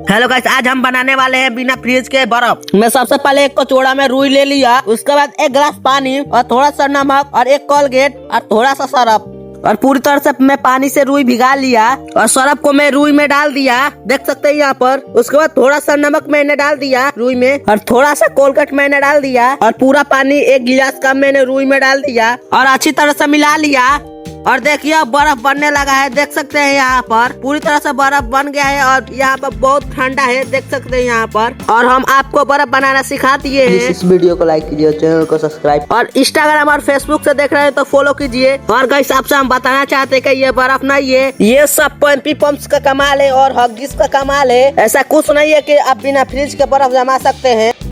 Hello guys, आज हम बनाने वाले हैं बिना फ्रिज के बर्फ। मैं सबसे पहले एक कचौड़ा में रुई ले लिया, उसके बाद एक गिलास पानी और थोड़ा सा नमक और एक कोलगेट और थोड़ा सा सरफ और पूरी तरह से मैं पानी से रुई भिगा लिया और सरफ को मैं रुई में डाल दिया, देख सकते हैं यहाँ पर। उसके बाद थोड़ा सा नमक मैंने डाल दिया रुई में और थोड़ा सा कोलगेट मैंने डाल दिया और पूरा पानी एक गिलास का मैंने रुई में डाल दिया और अच्छी तरह से मिला लिया। और देखिए अब बर्फ बनने लगा है, देख सकते हैं यहाँ पर पूरी तरह से बर्फ बन गया है और यहाँ पर बहुत ठंडा है, देख सकते हैं यहाँ पर। और हम आपको बर्फ बनाना सिखा दिए हैं। इस वीडियो को लाइक कीजिए, चैनल को सब्सक्राइब और इंस्टाग्राम और फेसबुक से देख रहे हैं तो फॉलो कीजिए। और गाइस आपसे हम बताना चाहते हैं कि ये बर्फ नहीं है, ये सब पंपी पंप्स का कमाल है और हॉगीज का कमाल है। ऐसा कुछ नहीं है कि आप बिना फ्रिज के बर्फ जमा सकते हैं।